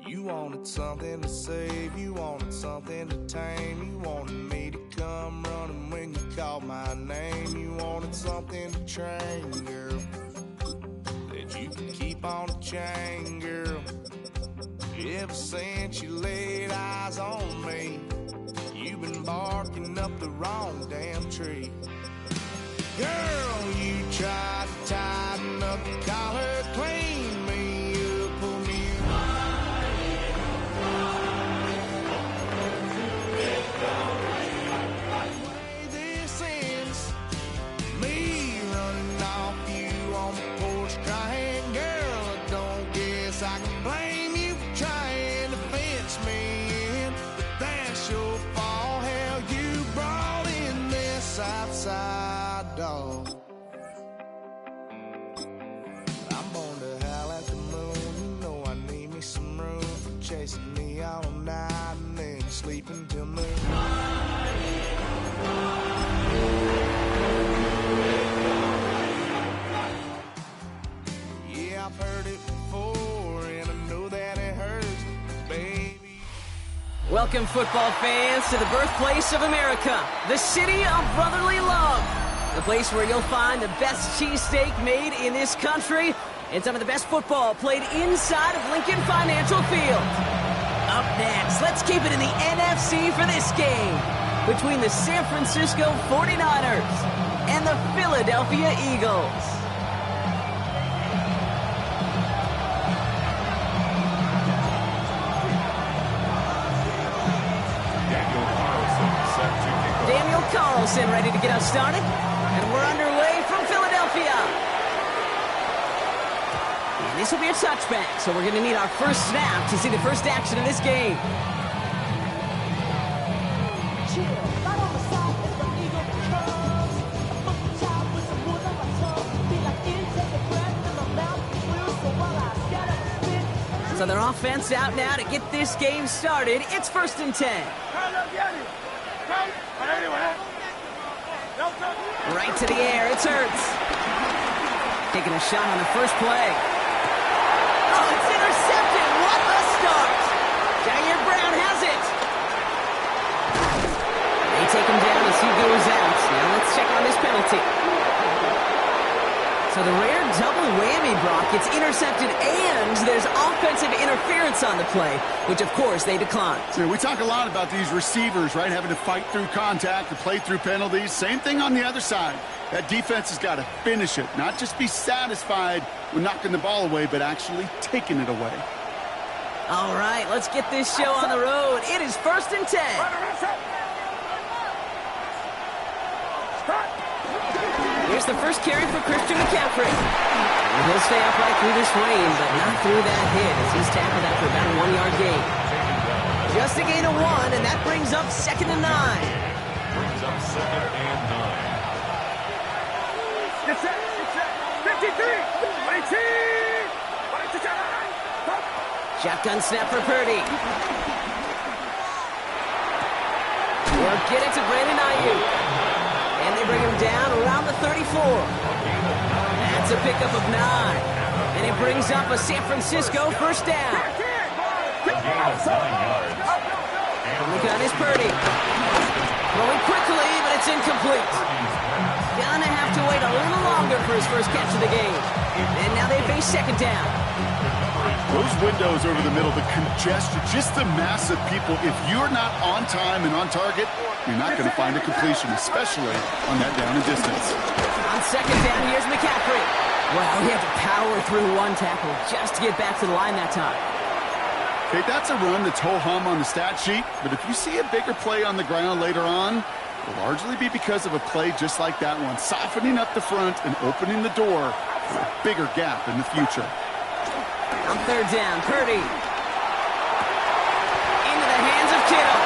You wanted something to save, you wanted something to tame. You wanted me to come running when you called my name. You wanted something to train, girl, that you could keep on the chain, girl. Ever since you laid eyes on me, you've been barking up the wrong damn tree. Girl, you tried to tighten up the collar, clean me up, pull me way this ends, me running off you on the porch crying. Girl, I don't guess I can blame you for trying to fence me in, but that's your fault. Hell, you brought in this outside dog. I'm born to howl at the moon. You know I need me some room for chasing me all night and then sleeping till noon. Yeah, I've heard it before, and I know that it hurts, baby. Welcome, football fans, to the birthplace of America, the city of brotherly love. The place where you'll find the best cheesesteak made in this country and some of the best football played inside of Lincoln Financial Field. Up next, let's keep it in the NFC for this game between the San Francisco 49ers and the Philadelphia Eagles. Daniel Carlson ready to get us started, and we're underway from Philadelphia. And this will be a touchback, so we're going to need our first snap to see the first action of this game. So their offense out now to get this game started. It's 1st and 10. Right to the air, it's Hurts. Taking a shot on the first play. Oh, it's intercepted. What a start. Jair Brown has it. They take him down as he goes out. Now let's check on this penalty. So the rare double whammy, Brock. It's intercepted and there's offensive interference on the play, which of course they declined. Yeah, we talk a lot about these receivers, right, having to fight through contact and play through penalties. Same thing on the other side. That defense has got to finish it, not just be satisfied with knocking the ball away, but actually taking it away. All right, let's get this show on the road. It is 1st and 10. Here's the first carry for Christian McCaffrey. And he'll stay upright through this rain, but not through that hit as he's tackled after about a 1-yard gain. Just a gain of 1, and that brings up 2nd and 9. Brings up 2nd and 9. Get set, 53, 18, shotgun snap for Purdy. We'll get it to Brandon Ayuk. And they bring him down around the 34. That's a pickup of 9. And it brings up a San Francisco first down. Look on his Purdy. Throwing quickly, but it's incomplete. Gonna have to wait a little longer for his first catch of the game. And now they face 2nd down. Those windows over the middle, the congestion, just the mass of people. If you're not on time and on target, you're not going to find a completion, especially on that down and distance. On 2nd down, here's McCaffrey. Well, he had to power through one tackle just to get back to the line that time. Okay, that's a run that's ho-hum on the stat sheet, but if you see a bigger play on the ground later on, it'll largely be because of a play just like that one, softening up the front and opening the door for a bigger gap in the future. On 3rd down, Purdy. Into the hands of Kittle.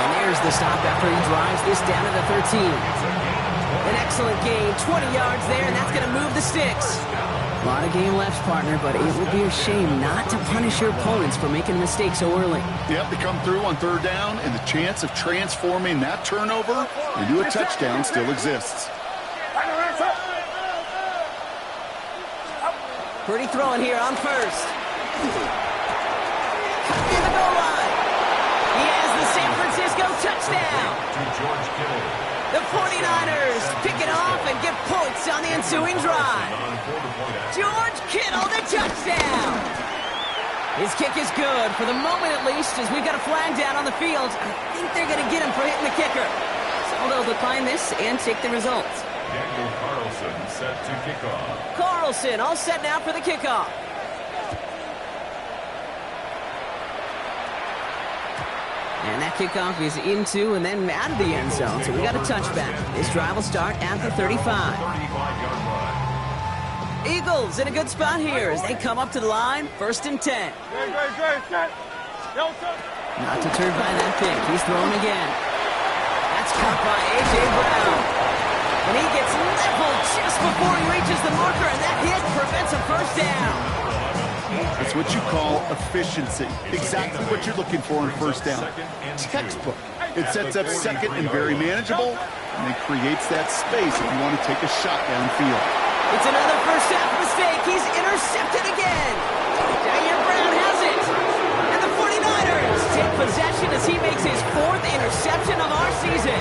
And there's the stop after he drives this down to the 13. An excellent gain, 20 yards there, and that's going to move the sticks. A lot of game left, partner, but it would be a shame not to punish your opponents for making a mistake so early. Yep, they come through on 3rd down, and the chance of transforming that turnover into a touchdown still exists. Purdy throwing here on 1st. to George Kittle. The 49ers pick it off and get points on the ensuing drive. George Kittle, the touchdown. His kick is good, for the moment at least, as we've got a flag down on the field. I think they're going to get him for hitting the kicker. So they'll decline this and take the results. Daniel Carlson set to kick off. Carlson all set now for the kickoff. And that kickoff is into and then out of the end zone, so we got a touchback. This drive will start at the 35. 35-yard line. Eagles in a good spot here as they come up to the line, 1st and 10. Not deterred by that kick. He's throwing again. That's caught by A.J. Brown. And he gets leveled just before he reaches the marker, and that hit prevents a first down. It's what you call efficiency. Exactly what you're looking for in first down. Textbook. It sets up second and very manageable, and it creates that space if you want to take a shot downfield. It's another first half mistake. He's intercepted again. Jair Brown has it. And the 49ers take possession as he makes his 4th interception of our season.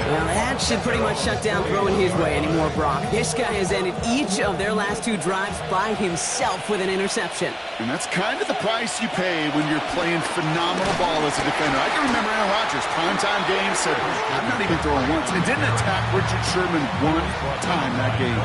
Well, that should pretty much shut down throwing his way anymore, Brock. This guy has ended each of their last 2 drives by himself with an interception. And that's kind of the price you pay when you're playing phenomenal ball as a defender. I can remember Aaron Rodgers, primetime game, said, I'm not even throwing once. And didn't attack Richard Sherman one time that game.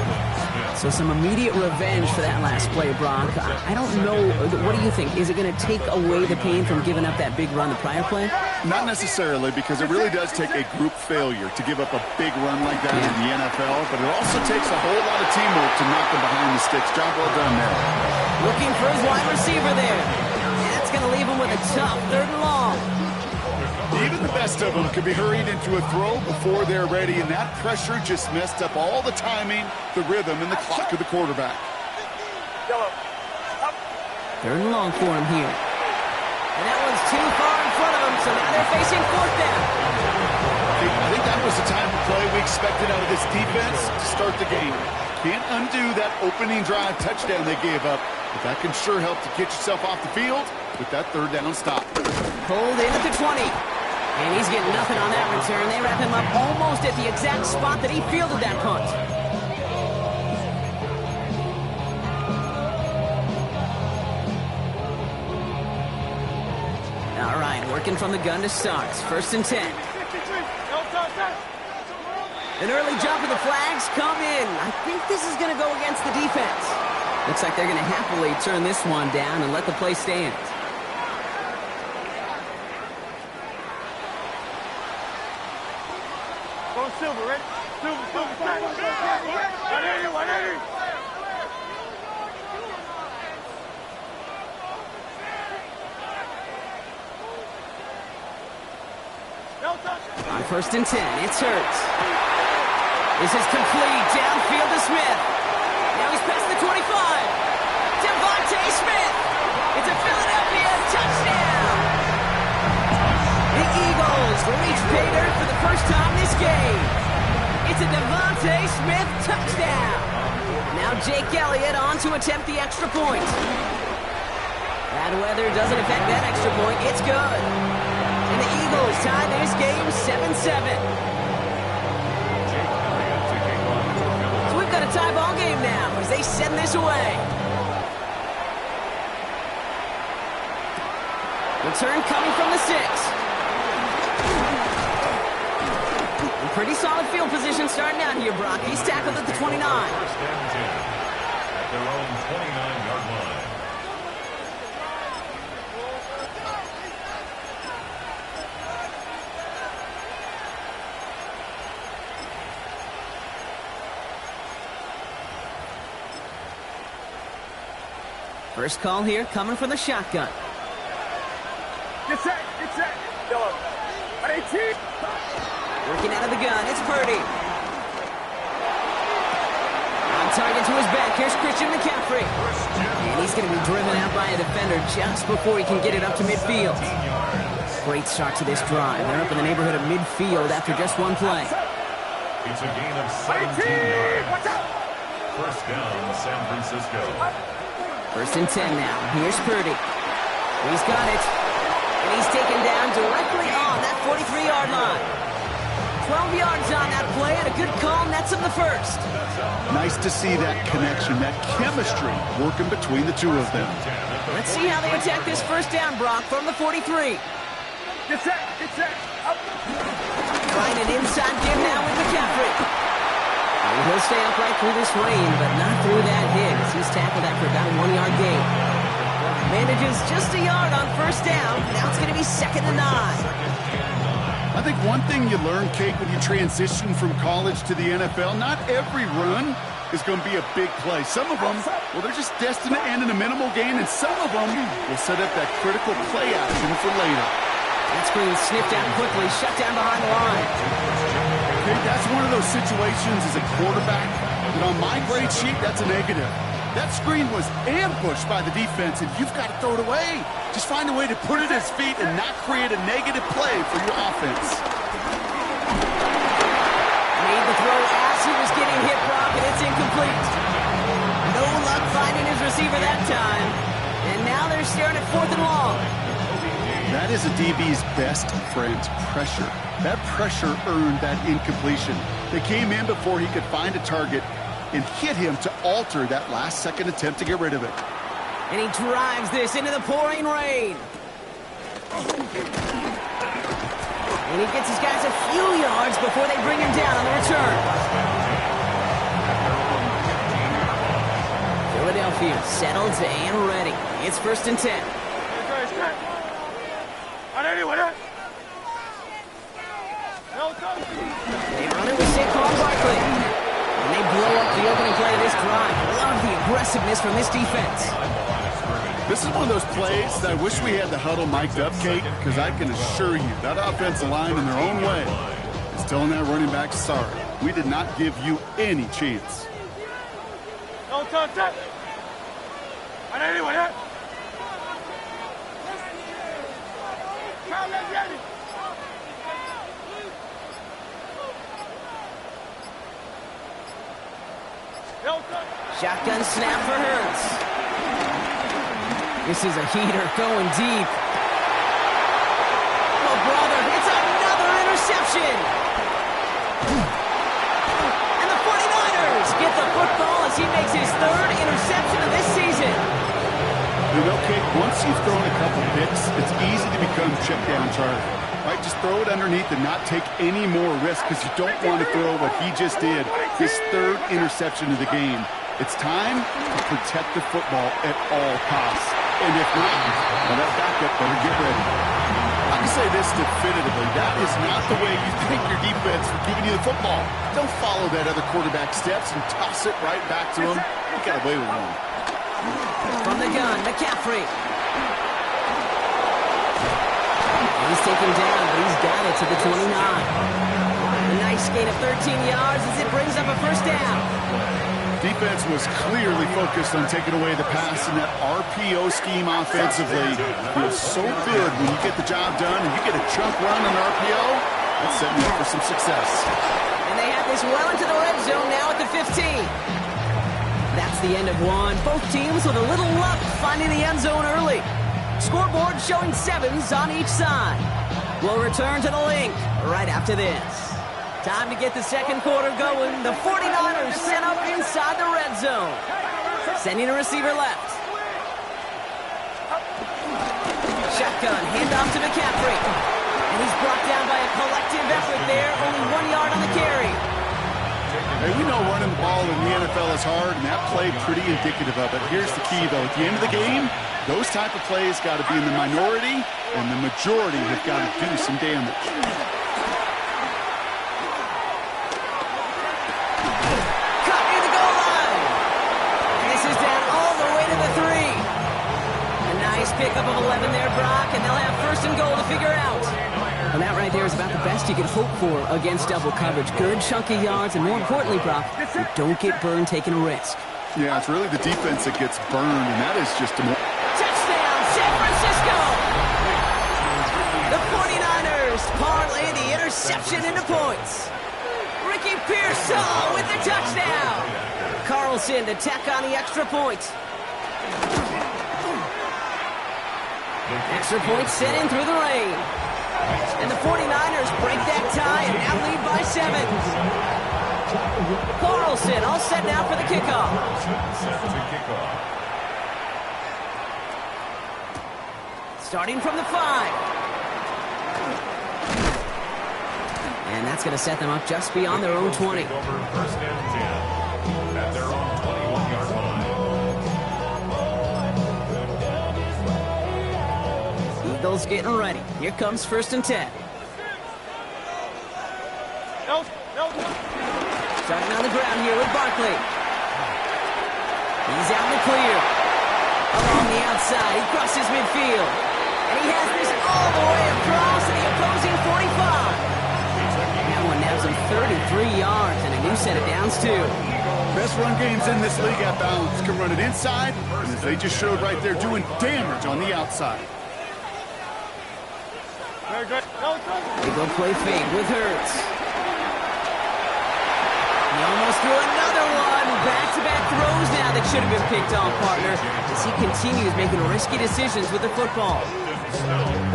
So some immediate revenge for that last play, Brock. I don't know. What do you think? Is it going to take away the pain from giving up that big run the prior play? Not necessarily, because it really does take a group failure to give up a big run like that in the NFL, but it also takes a whole lot of teamwork to knock them behind the sticks. Job well done there. Looking for his wide receiver there. That's going to leave him with a tough 3rd and long. Even the best of them could be hurried into a throw before they're ready, and that pressure just messed up all the timing, the rhythm, and the clock of the quarterback. 3rd and long for him here. And that one's too far in front of him, so now they're facing 4th down. I think that was the type of play we expected out of this defense to start the game. Can't undo that opening drive touchdown they gave up, but that can sure help to get yourself off the field with that 3rd down stop. Pulled in at the 20. And he's getting nothing on that return. They wrap him up almost at the exact spot that he fielded that punt. All right, working from the gun to start. 1st and 10. An early jump of the flags come in. I think this is going to go against the defense. Looks like they're going to happily turn this one down and let the play stand. Silver, right? Silver. 180. On 1st and 10, it's Hurts. This is complete downfield to Smith. Now he's past the 25. Devontae Smith. It's a Philadelphia touchdown. The Eagles reach pay dirt for the first time this game. It's a Devontae Smith touchdown. Now Jake Elliott on to attempt the extra point. Bad weather doesn't affect that extra point. It's good. And the Eagles tie this game 7-7. So we've got a tie ball game now as they send this away. Return coming from the 6. Pretty solid field position starting out here, Brock. He's tackled at the 29. 1st and 10 at their own 29-yard line. First call here coming from the shotgun. Get set. Yellow. 18. Working out of the gun, it's Purdy. On target to his back, here's Christian McCaffrey. And he's going to be driven out by a defender just before he can get it up to midfield. Great start to this drive. They're up in the neighborhood of midfield after just one play. It's a gain of 17 yards. 1st down, San Francisco. 1st and 10 now. Here's Purdy. He's got it. And he's taken down directly on that 43-yard line. 12 yards on that play, and a good call nets him the first. Nice to see that connection, that chemistry working between the two of them. Let's see how they attack this first down, Brock, from the 43. Get set, up. Trying an inside give now with McCaffrey. And he'll stay upright through this rain, but not through that hit, as he's tackled after about a 1-yard gain. Manages just a yard on first down. Now it's going to be 2nd and 9. I think one thing you learn, Kate, when you transition from college to the NFL, not every run is going to be a big play. Some of them, well, they're just destined to end in a minimal gain, and some of them will set up that critical play action for later. That screen sniffed out quickly, shut down behind the line. Kate, that's one of those situations as a quarterback that on my grade sheet, that's a negative. That screen was ambushed by the defense, and you've got to throw it away. Just find a way to put it at his feet and not create a negative play for your offense. Made the throw as he was getting hit, Brock, and it's incomplete. No luck finding his receiver that time. And now they're staring at 4th and long. That is a DB's best friend, pressure. That pressure earned that incompletion. They came in before he could find a target and hit him to alter that last-second attempt to get rid of it. And he drives this into the pouring rain. And he gets his guys a few yards before they bring him down on the return. Philadelphia settled and ready. It's 1st and 10. They run it with Saquon Barkley. And they blow up the opening play of this drive. Love the aggressiveness from this defense. This is one of those plays that I wish we had the huddle mic'd up, Kate, because I can assure you that offensive line in their own way is telling that running back, sorry, we did not give you any chance. Shotgun snap for Hurts. This is a heater going deep. Oh, brother, it's another interception. And the 49ers get the football as he makes his 3rd interception of this season. You know, Kate, once you've thrown a couple picks, it's easy to become check down Charlie. Right, just throw it underneath and not take any more risk because you don't want to throw what he just did, his 3rd interception of the game. It's time to protect the football at all costs. And if not, well, that backup better get ready. I can say this definitively. That is not the way you thank your defense for giving you the football. Don't follow that other quarterback steps and toss it right back to him. You got away with one. From the gun, McCaffrey. He's taken down, but he's got it to the 29. A nice gain of 13 yards as it brings up a first down. Defense was clearly focused on taking away the pass, and that RPO scheme offensively feels so good when you get the job done and you get a chunk run on RPO. That's setting you up for some success. And they have this well into the red zone now at the 15. That's the end of one. Both teams with a little luck finding the end zone early. Scoreboard showing 7s on each side. We'll return to the link right after this. Time to get the second quarter going. The 49ers set up inside the red zone. Sending a receiver left. Shotgun, handoff to McCaffrey. And he's brought down by a collective effort there. Only 1 yard on the carry. Hey, we know running the ball in the NFL is hard, and that play pretty indicative of it. Here's the key, though. At the end of the game, those type of plays got to be in the minority, and the majority have got to do some damage. Pickup of 11 there, Brock, and they'll have 1st and goal to figure out. And that right there is about the best you could hope for against double coverage. Good chunky yards, and more importantly, Brock, you don't get burned taking a risk. Yeah, it's really the defense that gets burned, and that is just a more... Touchdown, San Francisco! The 49ers parlay the interception into points. Ricky Pearsall with the touchdown. Carlson to tack on the extra point. Extra point sent in through the rain. And the 49ers break that tie and now lead by 7. Carlson all set now for the kickoff. Set to kickoff. Starting from the 5. And that's going to set them up just beyond their own 20. Over first and 10 at their own 21-yard line. Eagles getting ready. Here comes first and 10. Starting on the ground here with Barkley. He's out in the clear. Along the outside, he crosses midfield. And he has this all the way across to the opposing 45. That one nabs him 33 yards and a new set of downs, too. Best run games in this league at balance. Can run it inside, and as they just showed right there, doing damage on the outside. They go play fake with Hurts. He almost threw another one. Back-to-back throws now that should have been picked off, partner, as he continues making risky decisions with the football.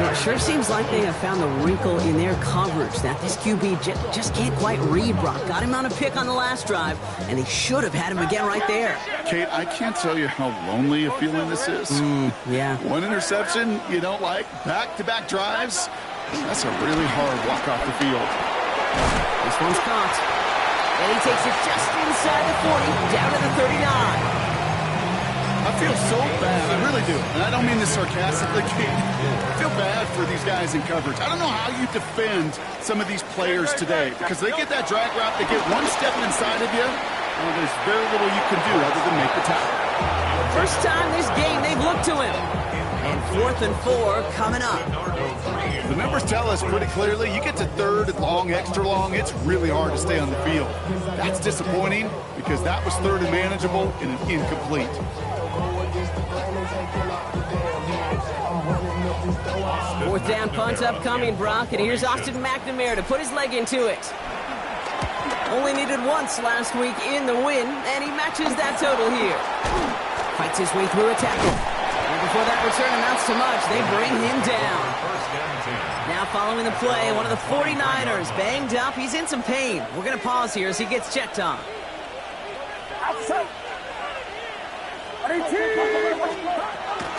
It sure seems like they have found the wrinkle in their coverage that this QB just can't quite read Brock. Got him on a pick on the last drive, and they should have had him again right there. Kate, I can't tell you how lonely a feeling this is. Yeah. One interception you don't like, back-to-back drives, that's a really hard walk off the field. This one's caught. And he takes it just inside the 40, down to the 39. I feel so bad, I really do. And I don't mean this sarcastically, Kate. I feel bad for these guys in coverage. I don't know how you defend some of these players today, because they get that drag route, they get one step inside of you, and there's very little you can do other than make the tackle. First time this game they've looked to him. And 4th and 4 coming up. The numbers tell us pretty clearly, you get to 3rd and long, extra long, it's really hard to stay on the field. That's disappointing because that was 3rd and manageable and an incomplete. 4th down punt upcoming, Brock, and here's Austin McNamara to put his leg into it. Only needed once last week in the win, and he matches that total here. Fights his way through a tackle. And before that return amounts to much, they bring him down. Now following the play, one of the 49ers banged up. He's in some pain. We're going to pause here as he gets checked on.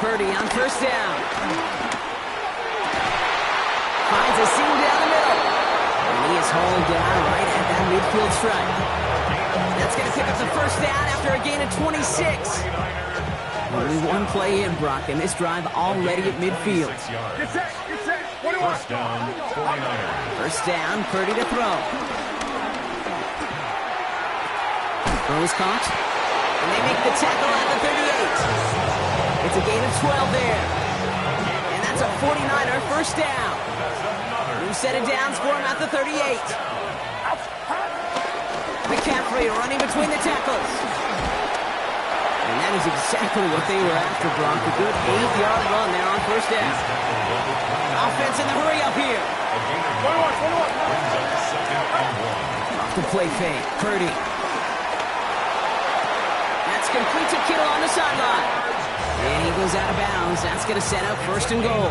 Purdy on first down. Finds a seam down the middle. And he is hauled down right at that midfield stripe. That's going to pick up the first down after a gain of 26. Only one play in, Brock, and this drive already at midfield. First down, 49ers. First down, Purdy to throw. Throws caught. And they make the tackle at the 38. It's a gain of 12 there. And that's a 49er first down. New set of downs for him at the 38. McCaffrey running between the tackles. And that is exactly what they were after, Brock. A good 8-yard run there on first down. Offense in the hurry up here. Off the play fake. Purdy. That's complete to Kittle on the sideline. And he goes out of bounds. That's going to set up first and goal.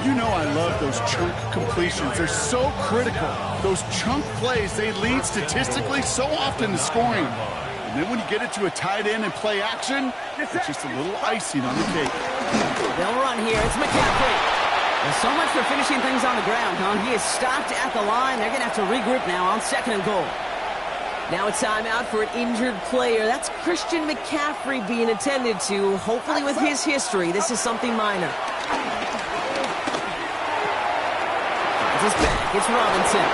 You know I love those chunk completions. They're so critical. Those chunk plays, they lead statistically so often to scoring. And then when you get it to a tight end and play action, it's just a little icing on the cake. They'll run here. It's McCaffrey. Well, so much for finishing things on the ground, huh? He is stopped at the line. They're going to have to regroup now on second and goal. Now a timeout for an injured player. That's Christian McCaffrey being attended to. Hopefully with his history, this is something minor. It's back. It's Robinson.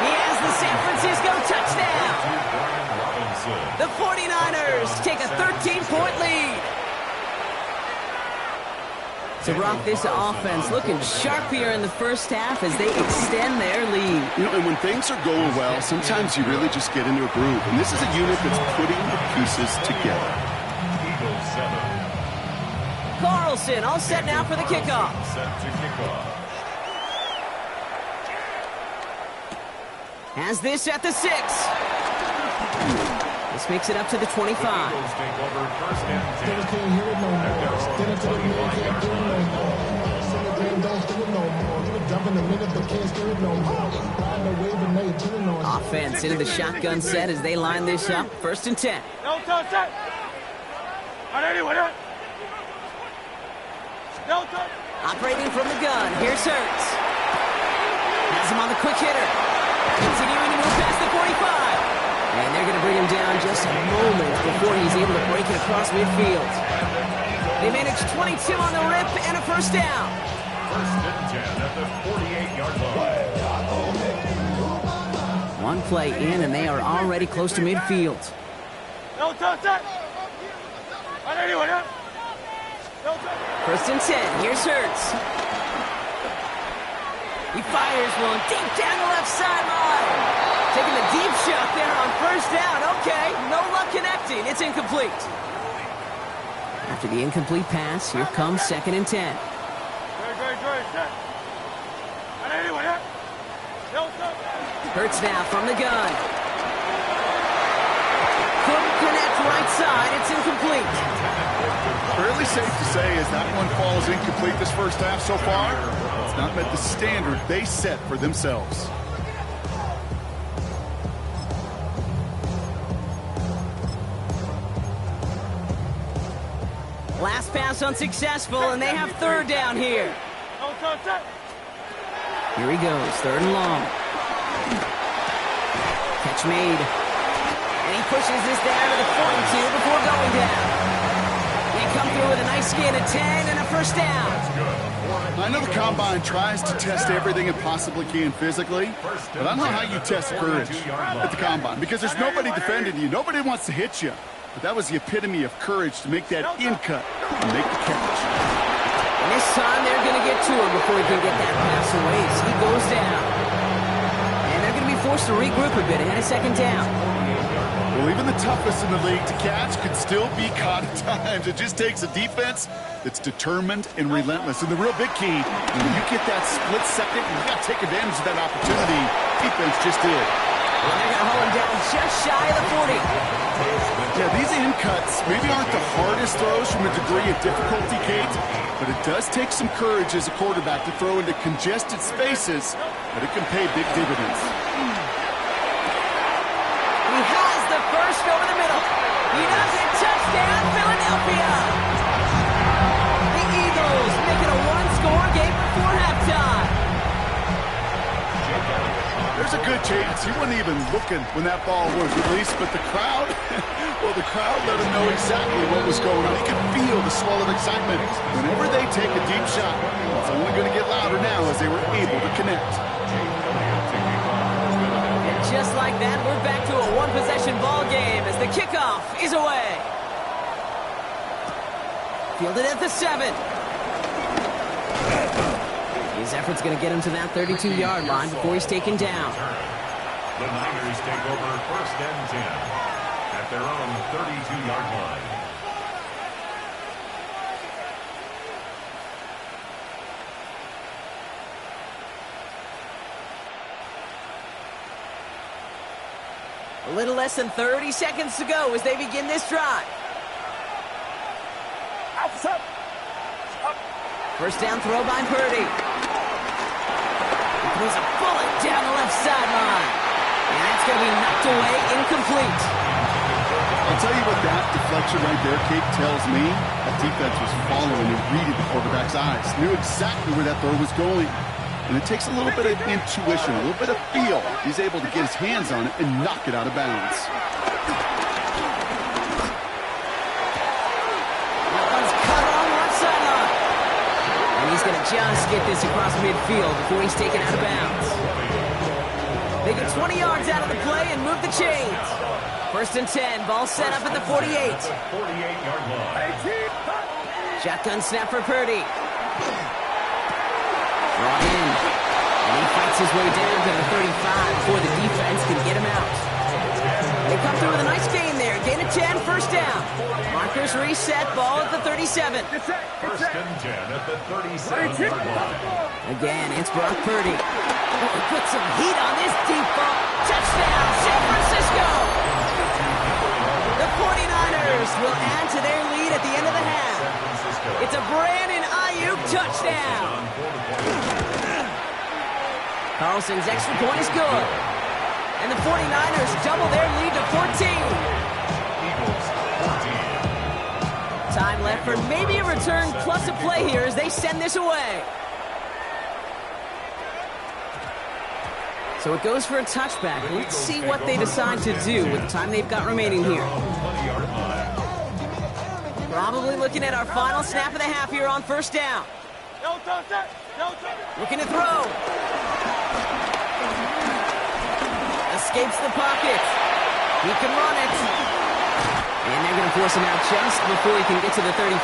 He has the San Francisco touchdown. The 49ers take a 13-point lead. So, Brock, this offense looking sharp here in the first half as they extend their lead. You know, and when things are going well, sometimes you really just get into a groove. And this is a unit that's putting the pieces together. Eagles 7. Carlson all set now for the kickoff. Set to kickoff. Has this at the 6. This makes it up to the 25. Eagles take over first and 10 at their own 21-yard line. Offense into the shotgun set as they line this up. 1st and 10. Operating from the gun. Here's Hurts. Has him on the quick hitter. Continuing to move past the 45. And they're going to bring him down just a moment before he's able to break it across midfield. They managed 22 on the rip and a 1st down. 1st and 10 at the 48-yard line. One play in, and they are already close to midfield. 1st and 10. Here's Hurts. He fires one deep down the left sideline. Taking the deep shot there on 1st down. Okay, no luck connecting. It's incomplete. After the incomplete pass, here comes 2nd and 10. Hurts now from the gun. Couldn't connect right side. It's incomplete. Fairly safe to say as that one falls incomplete this 1st half so far, it's not met the standard they set for themselves. Last pass unsuccessful, and they have 3rd down here. Here he goes, 3rd and long. Catch made. And he pushes this down to the 42 before going down. They come through with a nice gain of 10 and a 1st down. I know the Combine tries to test everything it possibly can physically, but I don't know how you test courage at the Combine because there's nobody defending you. Nobody wants to hit you. But that was the epitome of courage to make that in-cut and make the catch. And this time they're going to get to him before he can get that pass away as he goes down. And they're going to be forced to regroup a bit ahead of 2nd down. Well, even the toughest in the league to catch could still be caught at times. It just takes a defense that's determined and relentless. And the real big key, when you get that split second, you got to take advantage of that opportunity. Defense just did. And they're going to hold him down just shy of the 40. Yeah, these in-cuts maybe aren't the hardest throws from a degree of difficulty, Kate, but it does take some courage as a quarterback to throw into congested spaces, but it can pay big dividends. He has the 1st over the middle. He does it. Touchdown, Philadelphia. The Eagles make it a 1-score game before halftime. There's a good chance he wasn't even looking when that ball was released, but the crowd, well, the crowd let him know exactly what was going on. He could feel the swell of excitement. Whenever they take a deep shot, it's only going to get louder now as they were able to connect. And just like that, we're back to a 1-possession ball game as the kickoff is away. Fielded at the 7. His effort's going to get him to that 32-yard line before he's taken down. The Niners take over 1st and 10 at their own 32-yard line. A little less than 30 seconds to go as they begin this drive. Outside. 1st down throw by Purdy. He throws a bullet down the left sideline. And that's going to be knocked away, incomplete. I'll tell you what that deflection right there, Kate, tells me. That defense was following and reading the quarterback's eyes. Knew exactly where that throw was going. And it takes a little bit of intuition, a little bit of feel. He's able to get his hands on it and knock it out of bounds. He's going to just get this across midfield before he's taken out of bounds. They get 20 yards out of the play and move the chains. 1st and 10, ball set up at the 48. 48-yard line. Shotgun snap for Purdy. Brought in. And he fights his way down to the 35 before the defense can get him out. They come through with a nice gain there. Gain of 10, 1st down. Markers reset, ball at the 37. 1st and 10 at the 37-yard line. Again, it's Brock Purdy. Oh, he put some heat on this deep ball. Touchdown, San Francisco! The 49ers will add to their lead at the end of the half. It's a Brandon Ayuk touchdown. Carlson's extra point is good. And the 49ers double their lead to 14. Eagles 14. Time left for maybe a return plus a play here as they send this away. So it goes for a touchback. Let's see what they decide to do with the time they've got remaining here. 20-yard line. Probably looking at our final snap of the half here on first down. Looking to throw. Escapes the pocket. He can run it. And they're going to force him out just before he can get to the 35.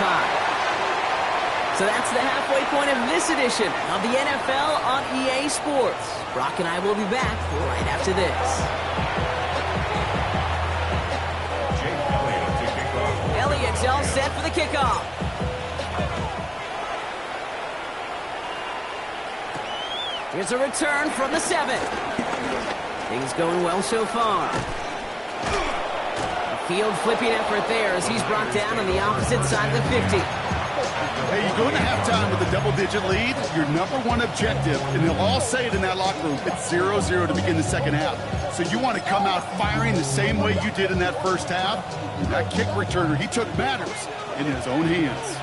So that's the halfway point of this edition of the NFL on EA Sports. Brock and I will be back right after this. Jake Elliott to kick off. Elliott's all set for the kickoff. Here's a return from the 7. Things going well so far. A field flipping effort there as he's brought down on the opposite side of the 50. Hey, you go into halftime with a double-digit lead, your number one objective, and they'll all say it in that locker room, it's 0-0 to begin the second half. So you want to come out firing the same way you did in that first half. That kick returner, he took matters in his own hands.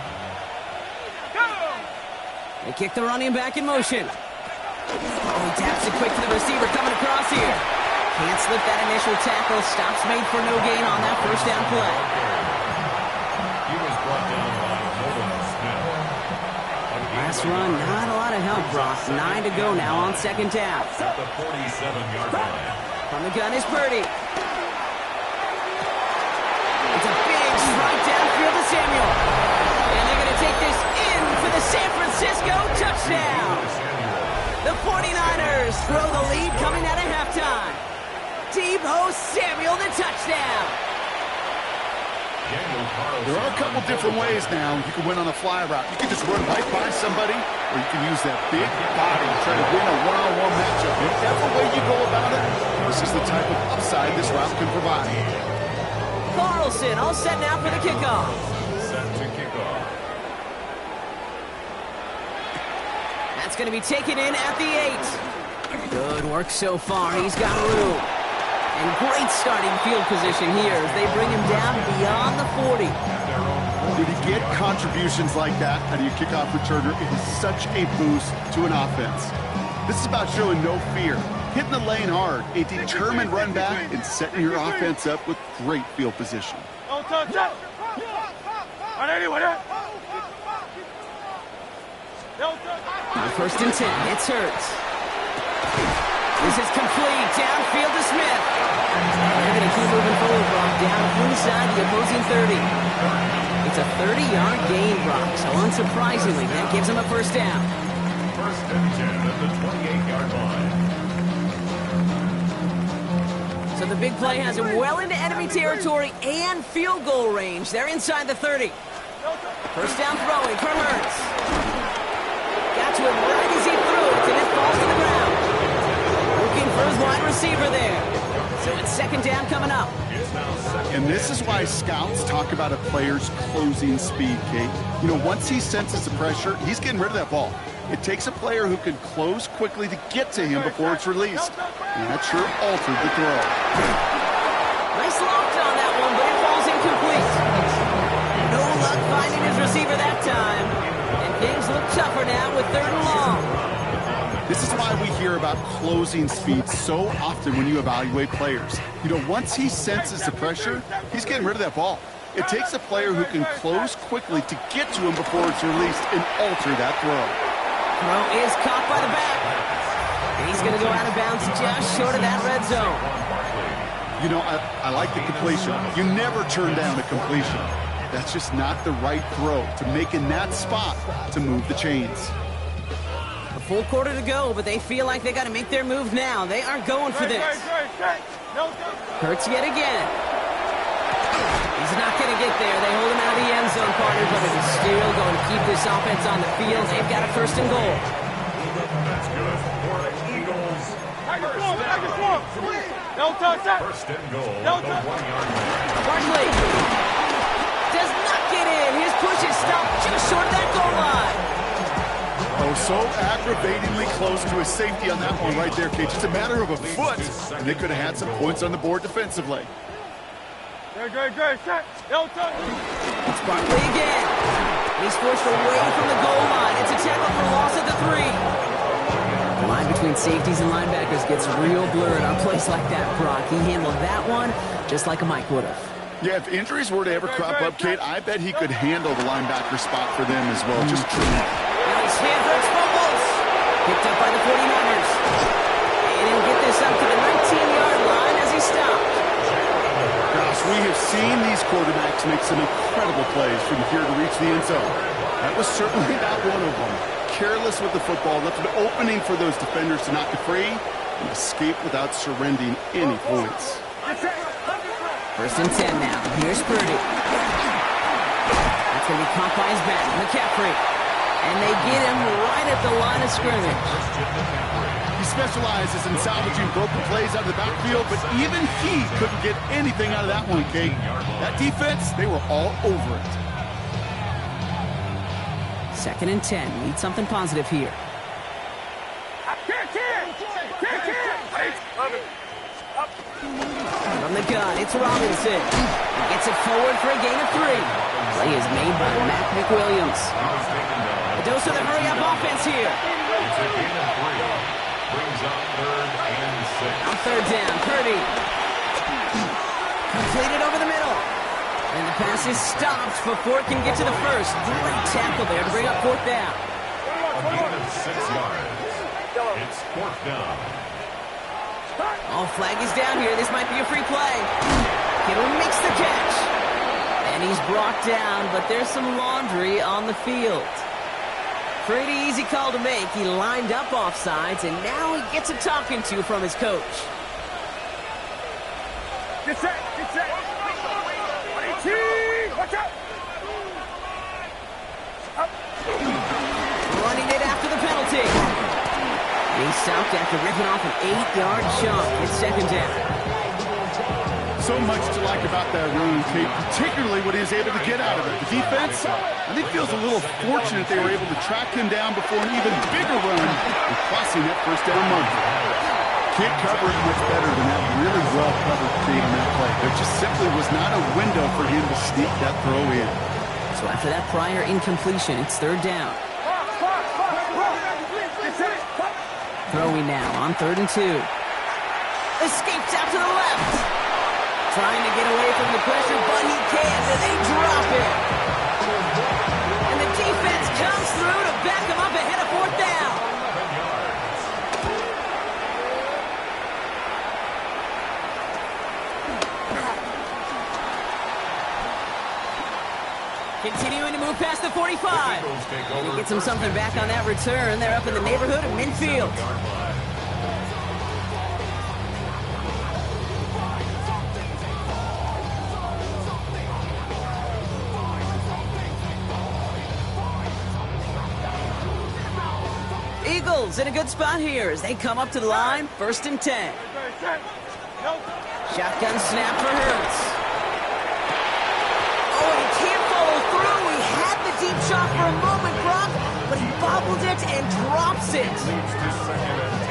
They kick the running back in motion. Oh, he taps it quick to the receiver coming across here. Can't slip that initial tackle. Stops made for no gain on that first down play. He was brought down by Nolan Smith. Last run, not a lot of help, Brock. 9 to go now on second down. At the 47-yard line. From the gun is Purdy. It's a big strike downfield to Samuel. And they're going to take this in for the San Francisco touchdown. The 49ers throw the lead coming out of halftime. Deebo Samuel, the touchdown. There are a couple different ways now you can win on a fly route. You can just run right by somebody, or you can use that big body and try to win a one-on-one matchup. Whichever way you go about it, this is the type of upside this route can provide. Carlson all set now for the kickoff. Set to kick off. That's going to be taken in at the 8. Good work so far. He's got room. And great starting field position here as they bring him down beyond the 40. When you get contributions like that out of your kickoff returner, it is such a boost to an offense. This is about showing no fear, hitting the lane hard, a determined run back, and setting your offense up with great field position. First and 10, it's Hurts. This is complete, downfield to Smith. They're going to keep moving forward, Brock, down inside the opposing 30. It's a 30-yard gain, Brock, so unsurprisingly, that gives them a first down. First and 10 at the 28-yard line. So the big play has him well into enemy territory and field goal range. They're inside the 30. First down throwing from Hurts. Got to him right as he threw it, and it falls to the ground. Looking for his wide receiver there. So it's second down coming up. And this is why scouts talk about a player's closing speed, Kate. You know, once he senses the pressure, he's getting rid of that ball. It takes a player who can close quickly to get to him before it's released. And that sure altered the throw. Nice loft on that one, but it falls incomplete. No luck finding his receiver that time. And things look tougher now with third and long. This is why we hear about closing speed so often when you evaluate players. You know, once he senses the pressure, he's getting rid of that ball. It takes a player who can close quickly to get to him before it's released and alter that throw. Throw is caught by the back. And he's going to go out of bounds just short of that red zone. You know, I like the completion. You never turn down a completion. That's just not the right throw to make in that spot to move the chains. A full quarter to go, but they feel like they got to make their move now. They are going for this. Hurts yet again. He's not going to get there. They hold him out of the end zone, partner, but it is still going to keep this offense on the field. They've got a first and goal. That's good for the Eagles. First and goal at the 1-yard line. Barkley does not get in. His push is stopped just short of that goal line. Oh, So aggravatingly close to a safety on that one right there, Kate. Just a matter of a foot, and they could have had some points on the board defensively. Good. Set. It's Barkley again. He's forced away from the goal line. It's a tackle for loss at the 3. The line between safeties and linebackers gets real blurred on plays like that, Brock. He handled that one just like a Mike would have. Yeah, if injuries were to ever crop up, Kate, I bet he could handle the linebacker spot for them as well. Just true. Nice Stanford's fumbles. Picked up by the 49ers. And he'll get this up to the 19-yard line as he stopped. Gosh, we have seen these quarterbacks make some incredible plays from here to reach the end zone. That was certainly not one of them. Careless with the football, left an opening for those defenders to knock it free and escape without surrendering any points. First and 10 now. Here's Purdy. That's going to be caught by his back. McCaffrey. And they get him right at the line of scrimmage. He specializes in salvaging broken plays out of the backfield, but even he couldn't get anything out of that one, Kate. That defense, they were all over it. Second and 10. Need something positive here. From the gun, it's Robinson. He gets it forward for a gain of 3. Play is made by Matt McWilliams. A dose of the hurry-up offense here. It's a gain of 3. Brings up 3rd and 6. On 3rd down, Purdy. Completed over the middle. And the pass is stopped before it can get to the first. Great tackle there to bring up 4th down. A gain of 6 yards. It's 4th down. Oh, flag is down here. This might be a free play. Kittle makes the catch. And he's brought down, but there's some laundry on the field. Pretty easy call to make. He lined up offsides, and now he gets a talking to from his coach. Get set. Watch out. Running it after the penalty. He's stopped after ripping off an 8-yard chunk. It's 2nd down. So much to like about that run, Kate, particularly what he was able to get out of it. The defense, I think, feels a little fortunate they were able to track him down before an even bigger run and crossing that 1st down marker. Can't cover it much better than that really well-covered Kate on that play. There just simply was not a window for him to sneak that throw in. So after that prior incompletion, it's 3rd down. Throwing now on 3rd and 2. Escapes out to the left. Trying to get away from the pressure, but he can't, and they drop it. And the defense comes through to back him up ahead of 4th down. Continuing to move past the 45. And he gets him something back on that return. They're up in the neighborhood of midfield. Eagles in a good spot here as they come up to the line. 1st and 10. Shotgun snap for Hurts. Oh, and he can't follow through. He had the deep shot for a moment, Brock, but he bobbled it and drops it.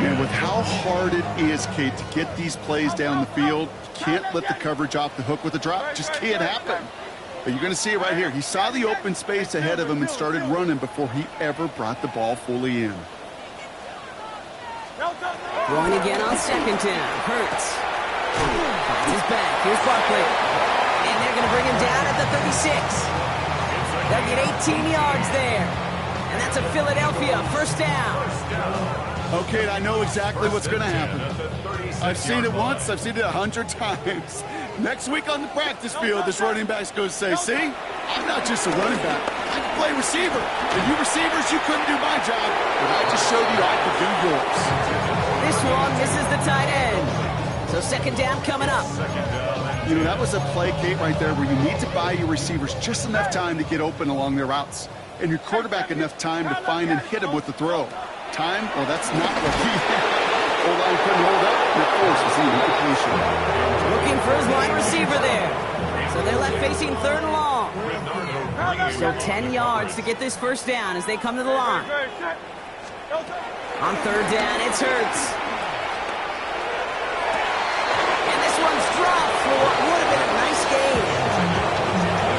And with how hard it is, Kate, to get these plays down the field, you can't let the coverage off the hook with a drop. Just can't happen. But you're going to see it right here. He saw the open space ahead of him and started running before he ever brought the ball fully in. Going again on 2nd down. Hurts. Finds his back. Here's Barkley. And they're going to bring him down at the 36. They'll get 18 yards there. And that's a Philadelphia 1st down. Okay, I know exactly what's going to happen. I've seen it once. I've seen it 100 times. Next week on the practice field, this running back's going to say, see, I'm not just a running back. I can play receiver. And you receivers, you couldn't do my job, but I just showed you I could do yours. This one misses the tight end. So 2nd down coming up. You know, that was a play, Kate, right there where you need to buy your receivers just enough time to get open along their routes. And your quarterback enough time to find and hit him with the throw. Time? Well, that's not what he had. O-line couldn't hold up, and of course, was the incompletion. Looking for his wide receiver there. So they're left facing 3rd and long. So 10 yards to get this 1st down as they come to the line. On third down, it's Hurts. And this one's dropped for what would have been a nice gain.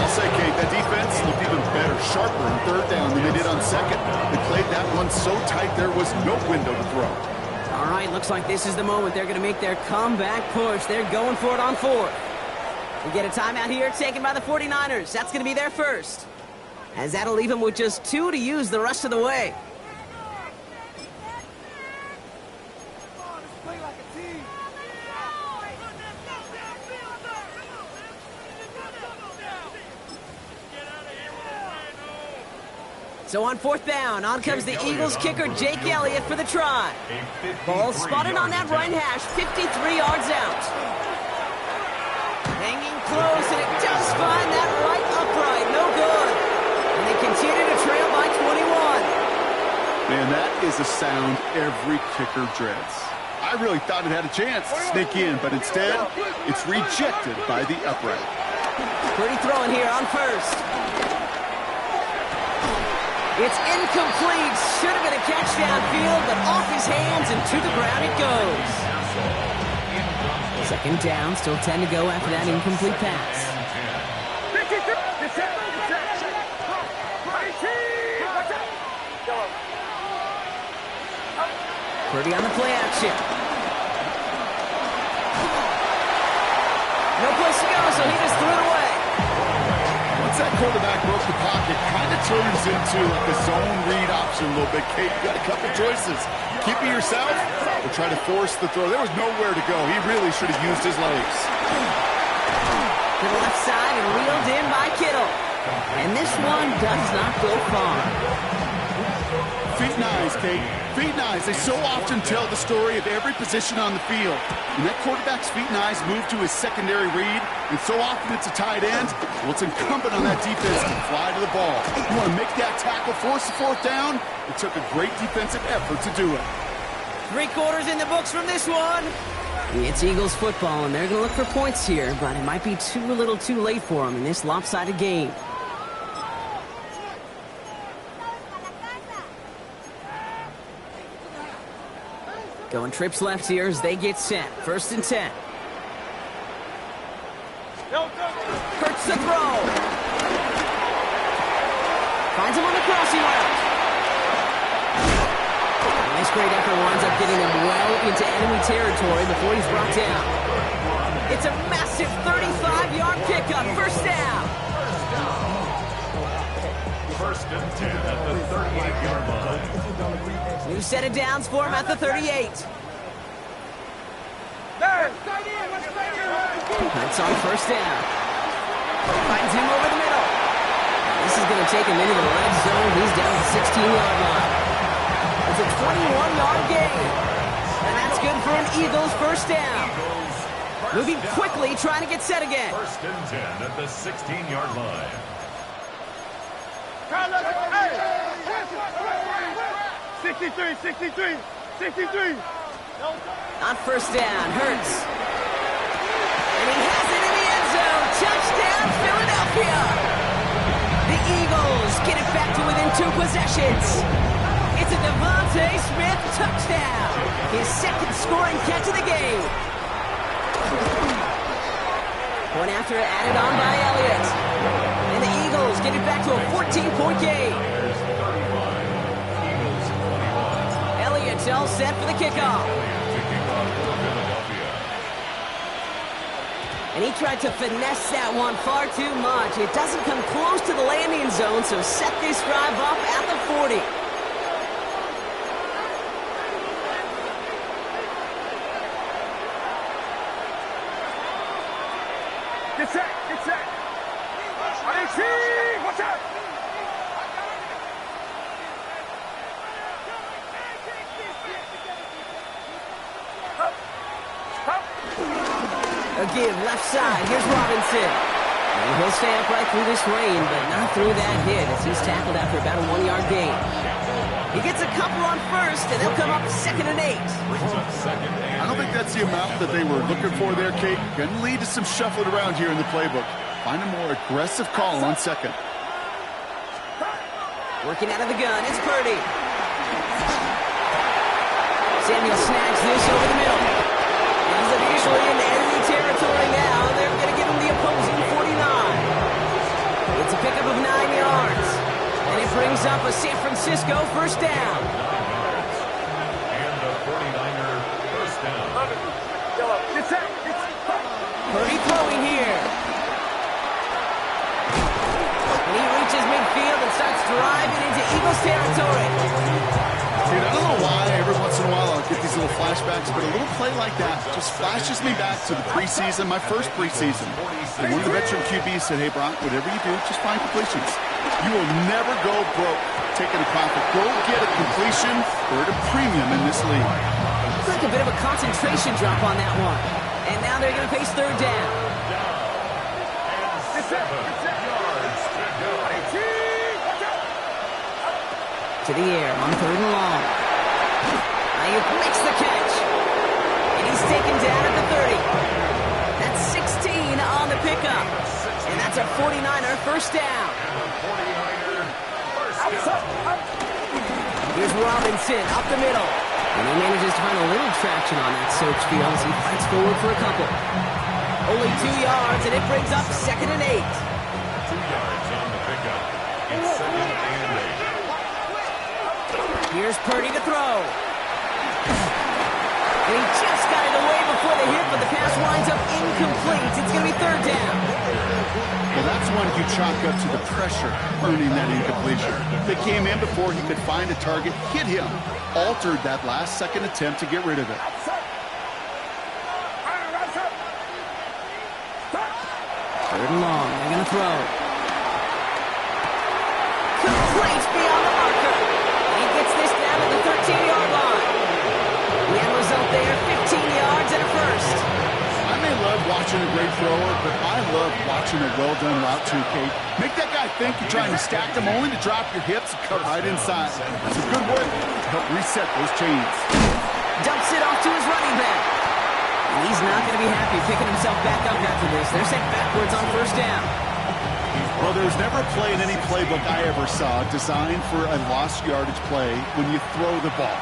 I'll say, Kate, that defense looked even better, sharper on third down than they did on second. They played that one so tight there was no window to throw. All right, looks like this is the moment they're going to make their comeback push. They're going for it on fourth. We get a timeout here taken by the 49ers. That's going to be their first, as that'll leave them with just 2 to use the rest of the way. So on fourth down, on comes the Eagles kicker, Jake Elliott, for the try. Ball spotted on that right hash, 53 yards out. Hanging close, and it does find that right upright. No good. And they continue to trail by 21. Man, that is a sound every kicker dreads. I really thought it had a chance to sneak in, but instead, it's rejected by the upright. Pretty throwing here on first. It's incomplete. Should have been a catch downfield, but off his hands and to the ground it goes. Second down, still 10 to go after that incomplete pass. Purdy on the play action. No place to go, so he just threw it away. Once that quarterback broke the pocket, kind of turns into like a zone read option a little bit. Kate, you got a couple choices. Keep it yourself or try to force the throw. There was nowhere to go. He really should have used his legs. To the left side and reeled in by Kittle. And this one does not go far. Feet and eyes, Kate. Feet and eyes. They so often tell the story of every position on the field. When that quarterback's feet and eyes move to his secondary read, and so often it's a tight end, well, it's incumbent on that defense to fly to the ball. You want to make that tackle, force the fourth down? It took a great defensive effort to do it. 3 quarters in the books from this one. It's Eagles football, and they're going to look for points here, but it might be too little too late for them in this lopsided game. Going trips left here as they get set. First and 10. Hurts the throw. Finds him on the crossing route. Nice great effort winds up getting him well into enemy territory before he's brought down. It's a massive 35-yard pickup. First down. First and 10 at the 38-yard line. New set of downs for him at the 38. That's on first down. Finds him over the middle. This is going to take him into the red zone. He's down to the 16-yard line. It's a 21-yard gain. And that's good for an Eagles first down. Moving quickly, trying to get set again. First and 10 at the 16-yard line. 63, 63, 63. On first down, Hurts. And he has it in the end zone. Touchdown, Philadelphia. The Eagles get it back to within 2 possessions. It's a Devontae Smith touchdown. His second scoring catch of the game. Point after added on by Elliott. And the Eagles get it back to a 14-point game. Elliott's all set for the kickoff. And he tried to finesse that one far too much. It doesn't come close to the landing zone, so set this drive up at the 40. Get set, get set. AC, watch out. Again, left side. Here's Robinson. And he'll stay upright through this rain, but not through that hit as he's tackled after about a 1-yard gain. He gets a couple on first, and they'll come up second and 8. I don't think that's the amount that they were looking for there, Kate. Going to lead to some shuffling around here in the playbook. Find a more aggressive call on second. Working out of the gun, it's Purdy. Mayfield snags this over the middle. He's officially in enemy territory now. They're going to give him the opposing 49. It's a pickup of 9 yards. And it brings up a San Francisco first down. And a 49er first down. Purdy throwing here. And he reaches midfield and starts driving into Eagles territory. Dude, I don't know why every once in a while I'll get these little flashbacks, but a little play like that just flashes me back to the preseason, my first preseason. And one of the veteran QBs said, hey, Brock, whatever you do, just find completions. You will never go broke taking a profit. Go get a completion. We're at a premium in this league. Looks like a bit of a concentration drop on that one. And now they're going to face third down. To the air on third and long. Ayuk makes the catch. And he's taken down at the 30. That's 16 on the pickup. And that's a 49er first down. Here's Robinson up the middle. And he manages to find a little traction on that search field as he fights forward for a couple. Only 2 yards, and it brings up 2nd and 8. 2 yards on the pickup. It's 2nd and 8. Here's Purdy to throw. And he just got it away before the hit, but the pass winds up incomplete. It's going to be third down. Well, that's one you chalk up to the pressure earning that incompletion. They came in before he could find a target, hit him, altered that last-second attempt to get rid of it. Third and long. They're going to throw. Complete beyond the marker. And he gets this down at the 13-yard line. The end result there, 15 yards and a first. I may love watching a great thrower, but I love watching a well-done route too, Kate. Make that guy think you're trying to stack them only to drop your hips and cut right inside. It's a good way to help reset those chains. Dumps it off to his running back. And he's not going to be happy picking himself back up after this. They're sent backwards on first down. Well, there's never a play in any playbook I ever saw designed for a lost yardage play when you throw the ball.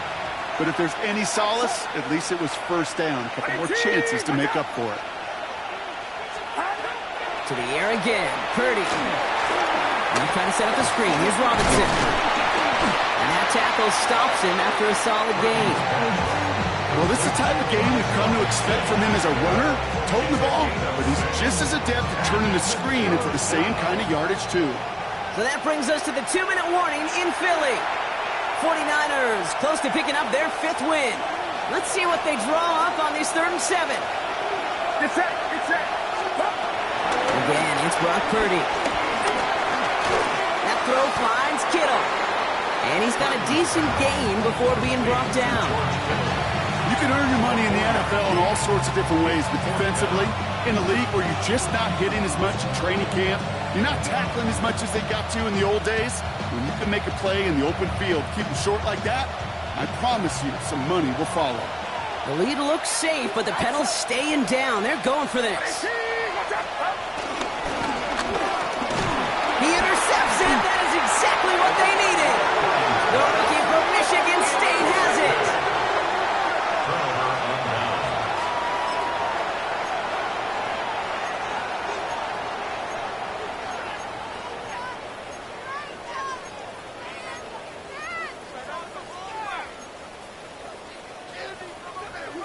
But if there's any solace, at least it was first down. A couple more chances to make up for it. To the air again. Purdy. And he's trying to set up the screen. Here's Robinson. And that tackle stops him after a solid gain. Well, this is the type of game we've come to expect from him as a runner, toting the ball, but he's just as adept at turning the screen into the same kind of yardage, too. So that brings us to the 2-minute warning in Philly. 49ers close to picking up their 5th win. Let's see what they draw up on this 3rd and 7. Again, it's Brock Purdy. That throw finds Kittle. And he's got a decent gain before being brought down. You can earn your money in the NFL in all sorts of different ways, but defensively, in a league where you're just not hitting as much in training camp, you're not tackling as much as they got to in the old days, when you can make a play in the open field, keep them short like that, I promise you some money will follow. The lead looks safe, but the pedal's staying down. They're going for this. He intercepts it. That is exactly what they needed. The rookie from Michigan State has it.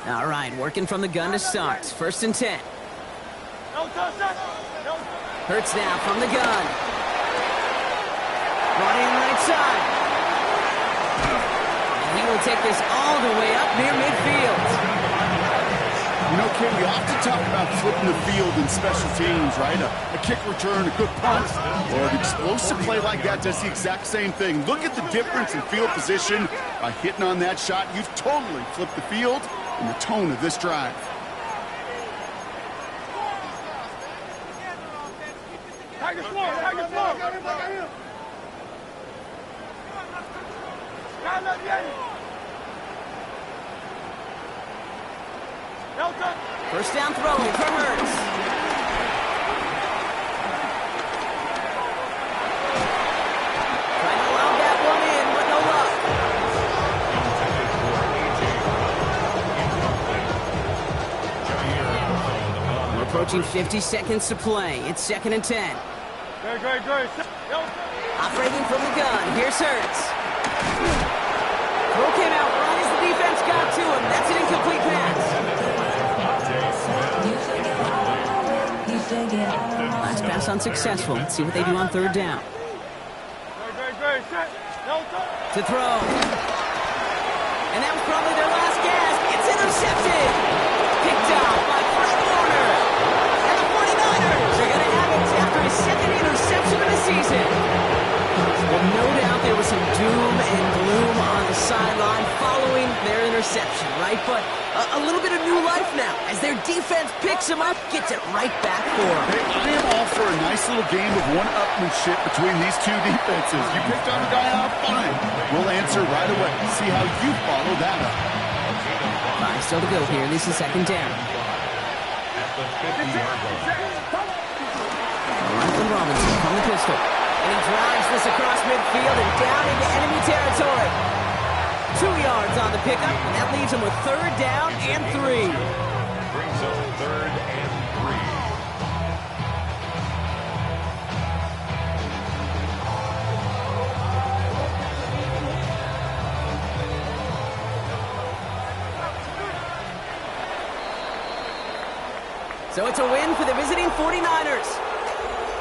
All right, working from the gun to start. 1st and 10. Hurts now from the gun. Brought in right side. And he will take this all the way up near midfield. You know, Ken, we often talk about flipping the field in special teams, right? A kick return, a good punt, or an explosive play like that does the exact same thing. Look at the difference in field position. By hitting on that shot, you've totally flipped the field and the tone of this drive. First down throwing for Hurts. Trying to lob that one in, but no luck. Approaching 50 seconds to play. It's 2nd and 10. Good. Operating from the gun. Here's Hurts. Throw came out right as the defense got to him. That's an incomplete pass. Last pass unsuccessful. Let's see what they do on 3rd down. To throw. And that was probably their last gasp. It's intercepted. Picked out by Fred Warner. And the 49ers are going to have it after his 2nd interception of the season. Well, no doubt there was some doom and gloom on the sideline following their interception, right? But a little bit of new life now as their defense picks him up, gets it right back for him. Hey, I am all for a nice little game of one-upmanship between these two defenses. You picked on a guy out, fine. We'll answer right away. See how you follow that up. 5 still to go here. This is 2nd down. At the 50-yard line. Michael Robinson from the pistol. And he drives this across midfield and down into enemy territory. 2 yards on the pickup, and that leaves him with 3rd down and 3. Brings up 3rd and 3. So it's a win for the visiting 49ers.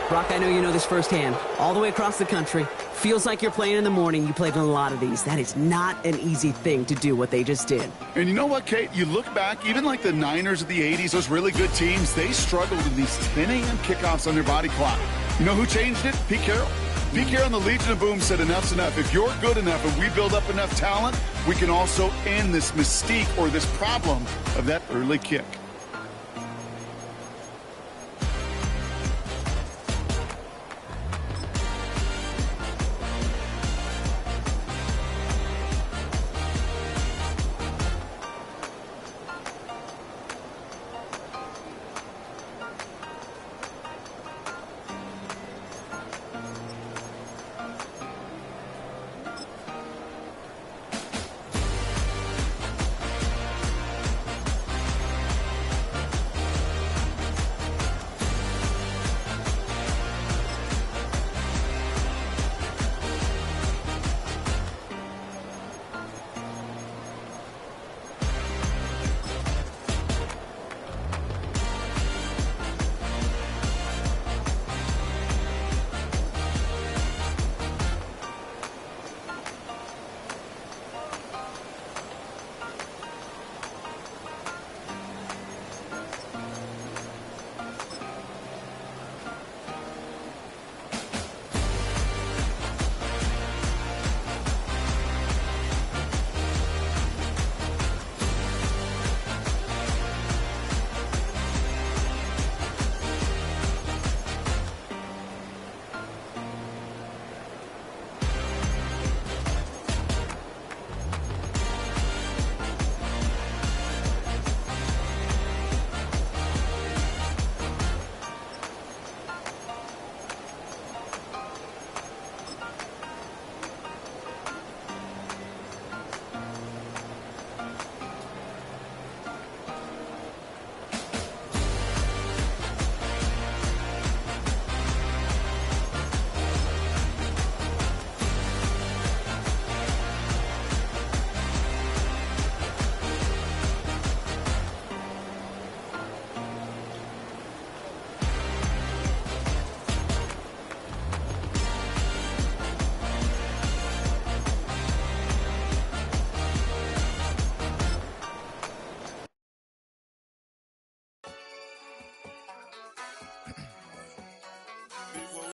Brock, I know you know this firsthand. All the way across the country. Feels like you're playing in the morning. You played in a lot of these. That is not an easy thing to do what they just did. And you know what, Kate? You look back, even like the Niners of the 80s, those really good teams, they struggled with these 10 a.m. kickoffs on their body clock. You know who changed it? Pete Carroll. Pete Carroll and the Legion of Boom said enough's enough. If you're good enough and we build up enough talent, we can also end this mystique or this problem of that early kick.